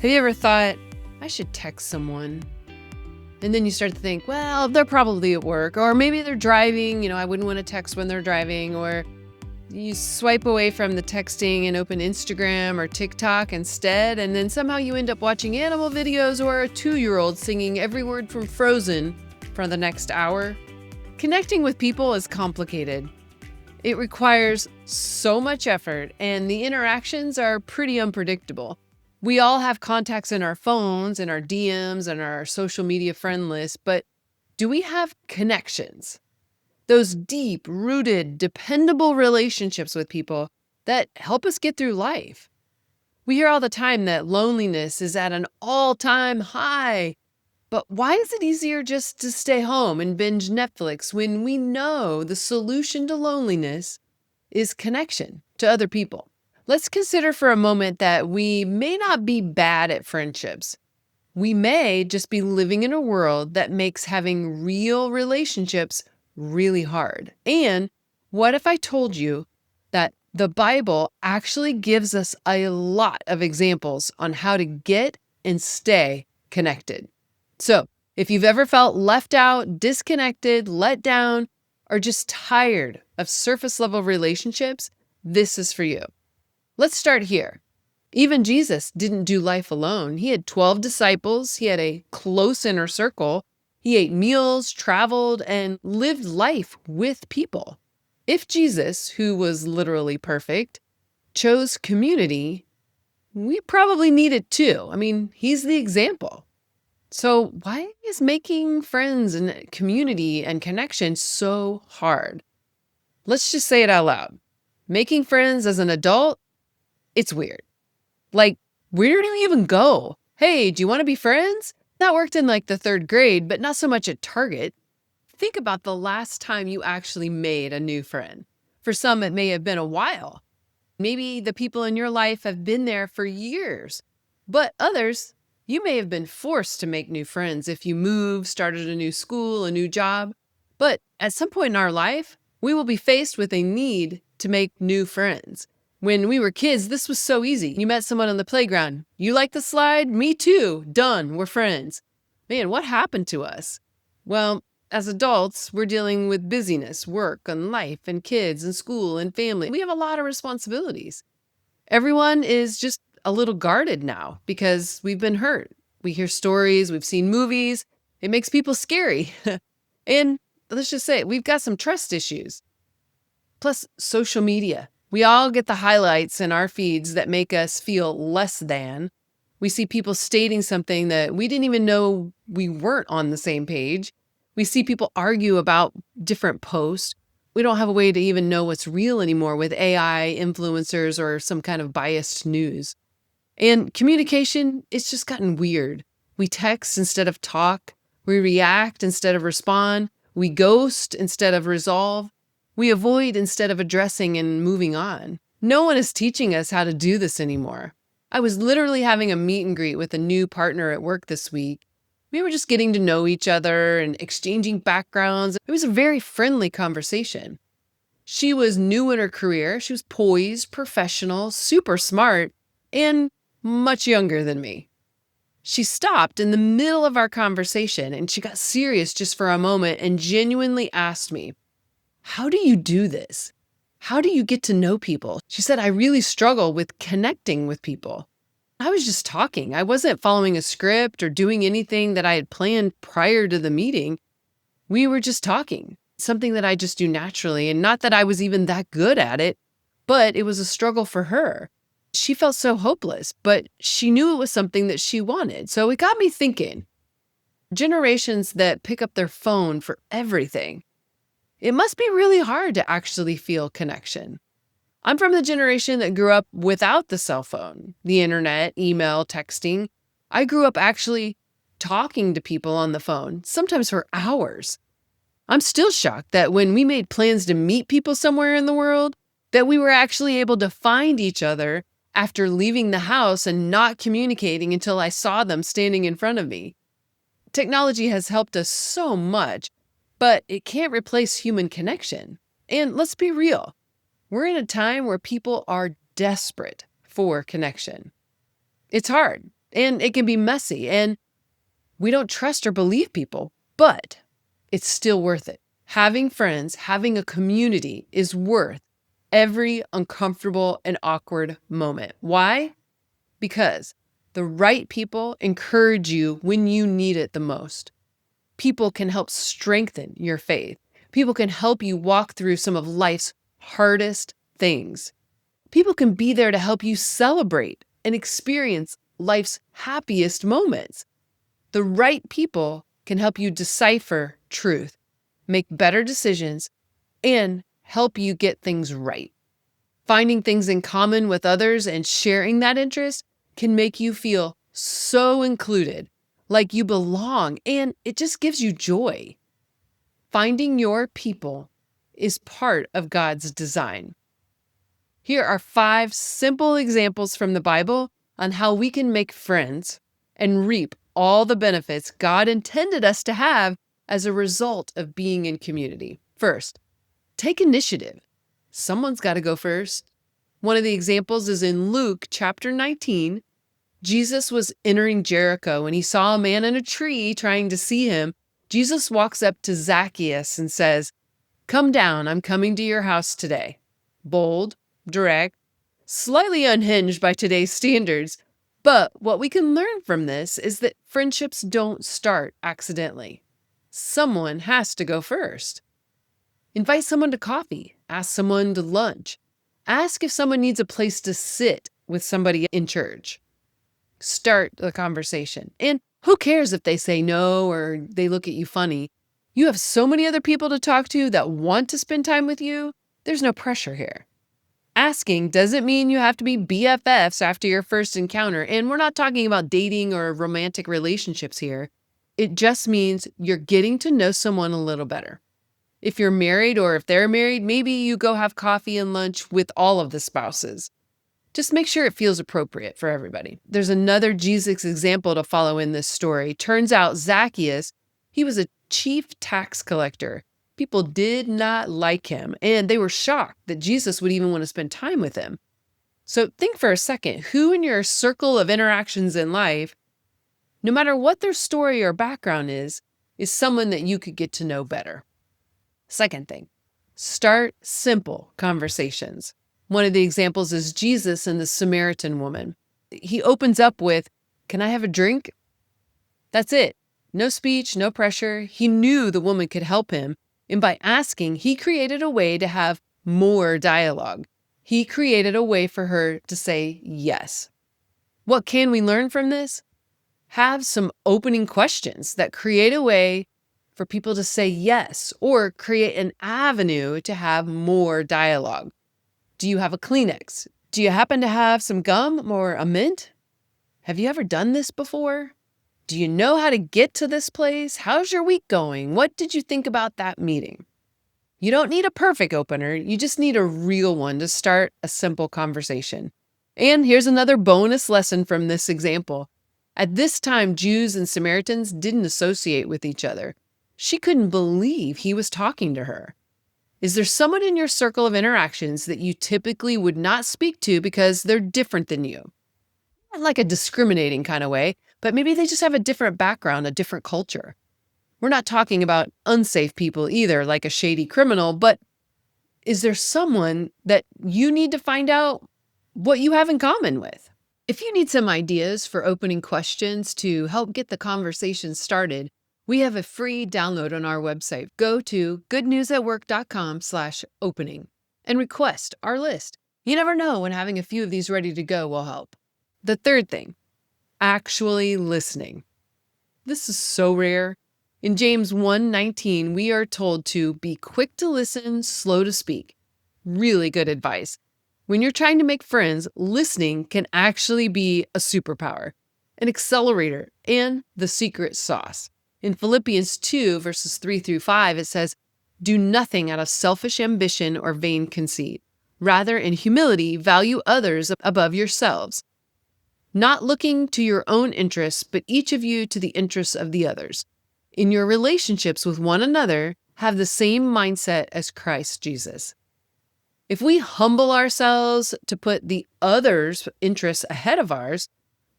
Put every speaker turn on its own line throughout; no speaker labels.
Have you ever thought, I should text someone? And then you start to think, well, they're probably at work, or maybe they're driving. I wouldn't want to text when they're driving. Or you swipe away from the texting and open Instagram or TikTok instead. And then somehow you end up watching animal videos or a 2-year-old singing every word from Frozen for the next hour. Connecting with people is complicated. It requires so much effort, and the interactions are pretty unpredictable. We all have contacts in our phones, in our DMs, and our social media friend list, but do we have connections? Those deep-rooted, dependable relationships with people that help us get through life. We hear all the time that loneliness is at an all-time high, but why is it easier just to stay home and binge Netflix when we know the solution to loneliness is connection to other people? Let's consider for a moment that we may not be bad at friendships. We may just be living in a world that makes having real relationships really hard. And what if I told you that the Bible actually gives us a lot of examples on how to get and stay connected? So, if you've ever felt left out, disconnected, let down, or just tired of surface level relationships, this is for you. Let's start here. Even Jesus didn't do life alone. He had 12 disciples. He had a close inner circle. He ate meals, traveled, and lived life with people. If Jesus, who was literally perfect, chose community, we probably need it too. He's the example. So why is making friends and community and connection so hard? Let's just say it out loud. Making friends as an adult, it's weird. Like, where do we even go? Hey, do you want to be friends? That worked in the 3rd grade, but not so much at Target. Think about the last time you actually made a new friend. For some, it may have been a while. Maybe the people in your life have been there for years. But others, you may have been forced to make new friends if you moved, started a new school, a new job. But at some point in our life, we will be faced with a need to make new friends. When we were kids, this was so easy. You met someone on the playground. You like the slide? Me too. Done. We're friends. Man, what happened to us? Well, as adults, we're dealing with busyness, work and life and kids and school and family. We have a lot of responsibilities. Everyone is just a little guarded now because we've been hurt. We hear stories, we've seen movies. It makes people scary. And let's just say we've got some trust issues. Plus, social media. We all get the highlights in our feeds that make us feel less than. We see people stating something that we didn't even know we weren't on the same page. We see people argue about different posts. We don't have a way to even know what's real anymore with AI, influencers, or some kind of biased news. And communication, it's just gotten weird. We text instead of talk. We react instead of respond. We ghost instead of resolve. We avoid instead of addressing and moving on. No one is teaching us how to do this anymore. I was literally having a meet and greet with a new partner at work this week. We were just getting to know each other and exchanging backgrounds. It was a very friendly conversation. She was new in her career. She was poised, professional, super smart, and much younger than me. She stopped in the middle of our conversation and she got serious just for a moment and genuinely asked me, how do you do this? How do you get to know people? She said, I really struggle with connecting with people. I was just talking. I wasn't following a script or doing anything that I had planned prior to the meeting. We were just talking, something that I just do naturally, and not that I was even that good at it, but it was a struggle for her. She felt so hopeless, but she knew it was something that she wanted. So it got me thinking, generations that pick up their phone for everything, it must be really hard to actually feel connection. I'm from the generation that grew up without the cell phone, the internet, email, texting. I grew up actually talking to people on the phone, sometimes for hours. I'm still shocked that when we made plans to meet people somewhere in the world, that we were actually able to find each other after leaving the house and not communicating until I saw them standing in front of me. Technology has helped us so much, but it can't replace human connection. And let's be real. We're in a time where people are desperate for connection. It's hard. and it can be messy, and we don't trust or believe people, but it's still worth it. Having friends, having a community is worth every uncomfortable and awkward moment. Why? Because the right people encourage you when you need it the most. People can help strengthen your faith. People can help you walk through some of life's hardest things. People can be there to help you celebrate and experience life's happiest moments. The right people can help you decipher truth, make better decisions, and help you get things right. Finding things in common with others and sharing that interest can make you feel so included, like you belong, and it just gives you joy. Finding your people is part of God's design. Here are 5 simple examples from the Bible on how we can make friends and reap all the benefits God intended us to have as a result of being in community. First, take initiative. Someone's got to go first. One of the examples is in Luke chapter 19. Jesus was entering Jericho and he saw a man in a tree trying to see him. Jesus walks up to Zacchaeus and says, "Come down, I'm coming to your house today." Bold, direct, slightly unhinged by today's standards. But what we can learn from this is that friendships don't start accidentally. Someone has to go first. Invite someone to coffee. Ask someone to lunch. Ask if someone needs a place to sit with somebody in church. Start the conversation. And who cares if they say no or they look at you funny? You have so many other people to talk to that want to spend time with you. There's no pressure here. Asking doesn't mean you have to be BFFs after your first encounter. And we're not talking about dating or romantic relationships here. It just means you're getting to know someone a little better. If you're married or if they're married, maybe you go have coffee and lunch with all of the spouses. Just make sure it feels appropriate for everybody. There's another Jesus example to follow in this story. Turns out Zacchaeus, he was a chief tax collector. People did not like him, and they were shocked that Jesus would even want to spend time with him. So think for a second, who in your circle of interactions in life, no matter what their story or background is someone that you could get to know better? Second thing, start simple conversations. One of the examples is Jesus and the Samaritan woman. He opens up with, "Can I have a drink?" That's it. No speech, no pressure. He knew the woman could help him. And by asking, he created a way to have more dialogue. He created a way for her to say yes. What can we learn from this? Have some opening questions that create a way for people to say yes or create an avenue to have more dialogue. Do you have a Kleenex? Do you happen to have some gum or a mint? Have you ever done this before? Do you know how to get to this place? How's your week going? What did you think about that meeting? You don't need a perfect opener. You just need a real one to start a simple conversation. And here's another bonus lesson from this example. At this time, Jews and Samaritans didn't associate with each other. She couldn't believe he was talking to her. Is there someone in your circle of interactions that you typically would not speak to because they're different than you? Not like a discriminating kind of way, but maybe they just have a different background, a different culture. We're not talking about unsafe people either, like a shady criminal, but is there someone that you need to find out what you have in common with? If you need some ideas for opening questions to help get the conversation started, we have a free download on our website. Go to goodnewsatwork.com/opening and request our list. You never know when having a few of these ready to go will help. The third thing, actually listening. This is so rare. In James 1:19, we are told to be quick to listen, slow to speak. Really good advice. When you're trying to make friends, listening can actually be a superpower, an accelerator, and the secret sauce. In Philippians 2, verses 3-5, it says, "Do nothing out of selfish ambition or vain conceit. Rather, in humility, value others above yourselves, not looking to your own interests, but each of you to the interests of the others. In your relationships with one another, have the same mindset as Christ Jesus." If we humble ourselves to put the other's interests ahead of ours,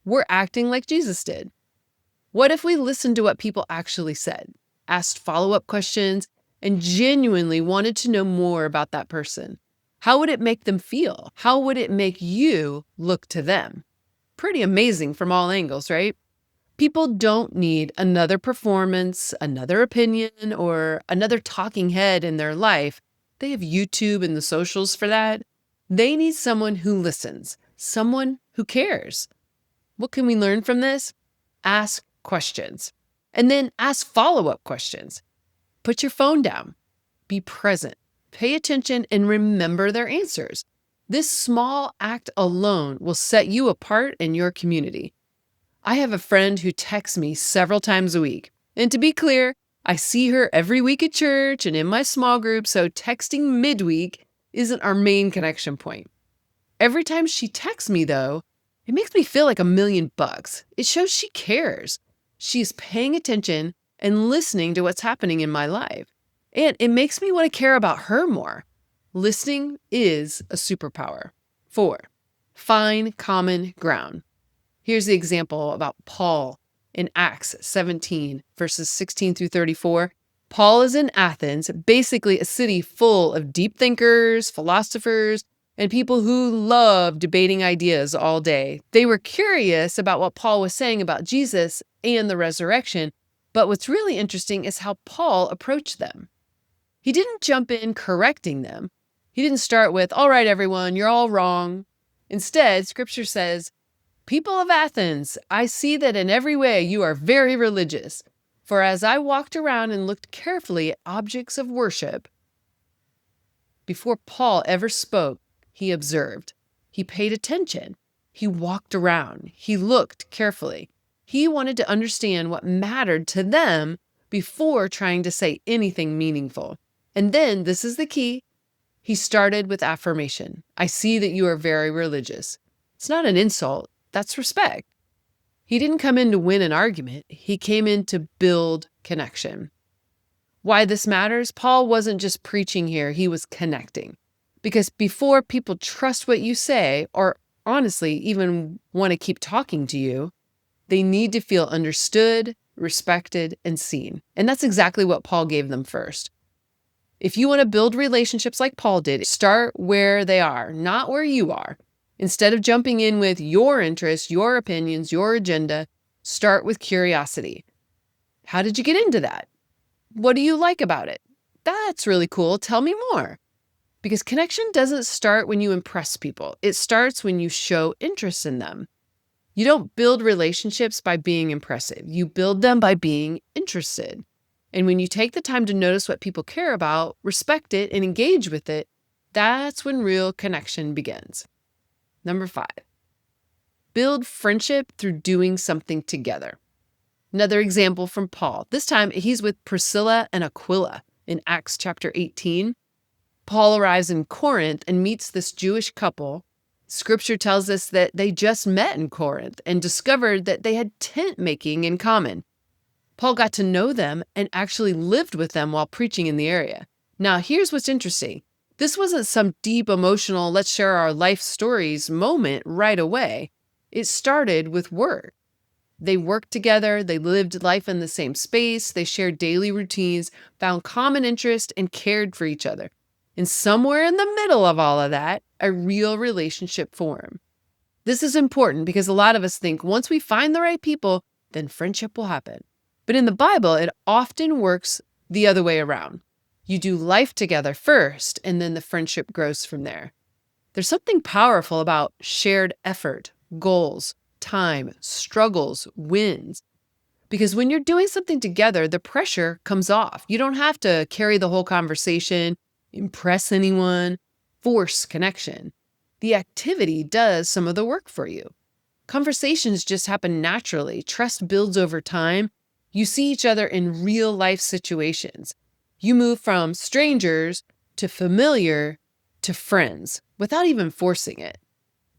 we're acting like Jesus did. What if we listened to what people actually said, asked follow-up questions, and genuinely wanted to know more about that person? How would it make them feel? How would it make you look to them? Pretty amazing from all angles, right? People don't need another performance, another opinion, or another talking head in their life. They have YouTube and the socials for that. They need someone who listens, someone who cares. What can we learn from this? Ask questions, and then ask follow-up questions. Put your phone down. Be present. Pay attention and remember their answers. This small act alone will set you apart in your community. I have a friend who texts me several times a week. And to be clear, I see her every week at church and in my small group, so texting midweek isn't our main connection point. Every time she texts me, though, it makes me feel like $1,000,000. It shows she cares. She's paying attention and listening to what's happening in my life. And it makes me want to care about her more. Listening is a superpower. 4, find common ground. Here's the example about Paul in Acts 17, verses 16 through 34. Paul is in Athens, basically a city full of deep thinkers, philosophers, and people who love debating ideas all day. They were curious about what Paul was saying about Jesus and the resurrection, but what's really interesting is how Paul approached them. He didn't jump in correcting them. He didn't start with, "All right, everyone, you're all wrong." Instead, Scripture says, "People of Athens, I see that in every way you are very religious. For as I walked around and looked carefully at objects of worship," before Paul ever spoke, he observed. He paid attention. He walked around. He looked carefully. He wanted to understand what mattered to them before trying to say anything meaningful. And then, this is the key, he started with affirmation. "I see that you are very religious." It's not an insult. That's respect. He didn't come in to win an argument. He came in to build connection. Why this matters? Paul wasn't just preaching here. He was connecting. Because before people trust what you say, or honestly even want to keep talking to you, they need to feel understood, respected, and seen. And that's exactly what Paul gave them first. If you want to build relationships like Paul did, start where they are, not where you are. Instead of jumping in with your interests, your opinions, your agenda, start with curiosity. How did you get into that? What do you like about it? That's really cool. Tell me more. Because connection doesn't start when you impress people. It starts when you show interest in them. You don't build relationships by being impressive. You build them by being interested. And when you take the time to notice what people care about, respect it, and engage with it, that's when real connection begins. Number 5, build friendship through doing something together. Another example from Paul. This time he's with Priscilla and Aquila in Acts chapter 18. Paul arrives in Corinth and meets this Jewish couple. Scripture tells us that they just met in Corinth and discovered that they had tent making in common. Paul got to know them and actually lived with them while preaching in the area. Now, here's what's interesting. This wasn't some deep emotional, let's share our life stories moment right away. It started with work. They worked together, they lived life in the same space, they shared daily routines, found common interest, and cared for each other. And somewhere in the middle of all of that, a real relationship formed. This is important because a lot of us think once we find the right people, then friendship will happen. But in the Bible, it often works the other way around. You do life together first, and then the friendship grows from there. There's something powerful about shared effort, goals, time, struggles, wins. Because when you're doing something together, the pressure comes off. You don't have to carry the whole conversation, impress anyone, force connection. The activity does some of the work for you. Conversations just happen naturally. Trust builds over time. You see each other in real life situations. You move from strangers to familiar to friends without even forcing it.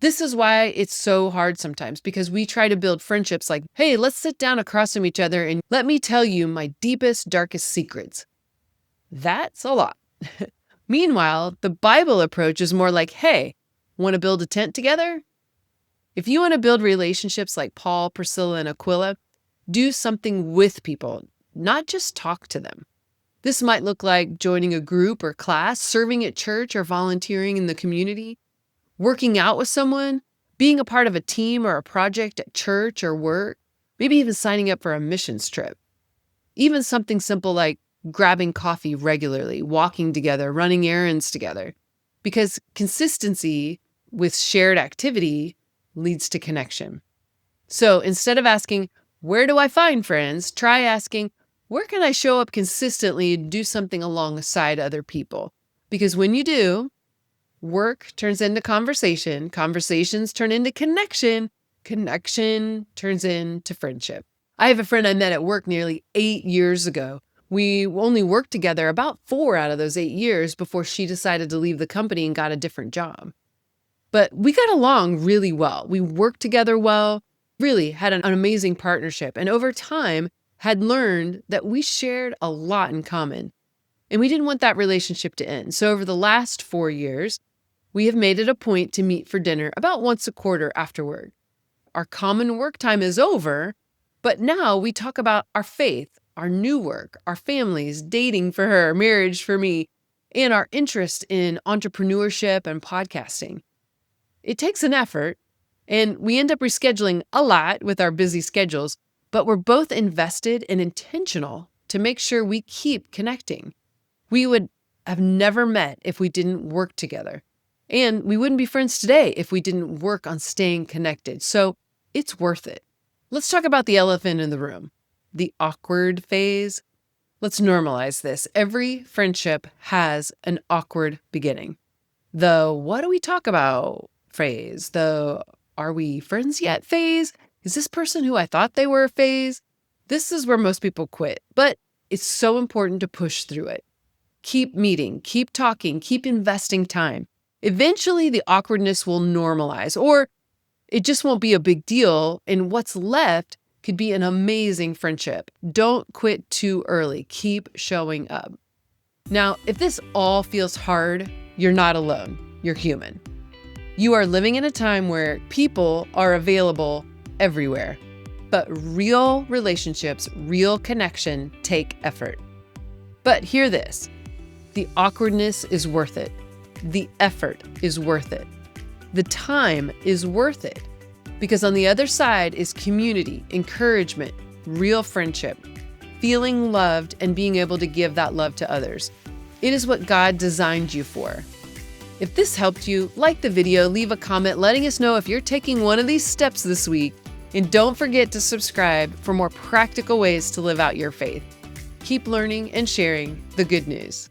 This is why it's so hard sometimes, because we try to build friendships like, hey, let's sit down across from each other and let me tell you my deepest, darkest secrets. That's a lot. Meanwhile, the Bible approach is more like, hey, want to build a tent together? If you want to build relationships like Paul, Priscilla, and Aquila, do something with people, not just talk to them. This might look like joining a group or class, serving at church, or volunteering in the community, working out with someone, being a part of a team or a project at church or work, maybe even signing up for a missions trip. Even something simple like grabbing coffee regularly, walking together, running errands together. Because consistency with shared activity leads to connection. So instead of asking, where do I find friends? Try asking, where can I show up consistently and do something alongside other people? Because when you do, work turns into conversation, conversations turn into connection, connection turns into friendship. I have a friend I met at work nearly 8 years ago. We only worked together about 4 out of those 8 years before she decided to leave the company and got a different job. But we got along really well. We worked together well, really had an amazing partnership, and over time had learned that we shared a lot in common. And we didn't want that relationship to end. So over the last 4 years, we have made it a point to meet for dinner about once a quarter after work. Our common work time is over, but now we talk about our faith, our new work, our families, dating for her, marriage for me, and our interest in entrepreneurship and podcasting. It takes an effort, and we end up rescheduling a lot with our busy schedules, but we're both invested and intentional to make sure we keep connecting. We would have never met if we didn't work together. And we wouldn't be friends today if we didn't work on staying connected. So it's worth it. Let's talk about the elephant in the room, the awkward phase. Let's normalize this. Every friendship has an awkward beginning. The what do we talk about phase, the are we friends yet phase, is this person who I thought they were phase? This is where most people quit, but it's so important to push through it. Keep meeting, keep talking, keep investing time. Eventually, the awkwardness will normalize, or it just won't be a big deal, and what's left could be an amazing friendship. Don't quit too early. Keep showing up. Now, if this all feels hard, you're not alone. You're human. You are living in a time where people are available everywhere, but real relationships, real connection take effort. But hear this, the awkwardness is worth it. The effort is worth it. The time is worth it, because on the other side is community, encouragement, real friendship, feeling loved and being able to give that love to others. It is what God designed you for. If this helped you, like the video, leave a comment letting us know if you're taking one of these steps this week, and don't forget to subscribe for more practical ways to live out your faith. Keep learning and sharing the good news.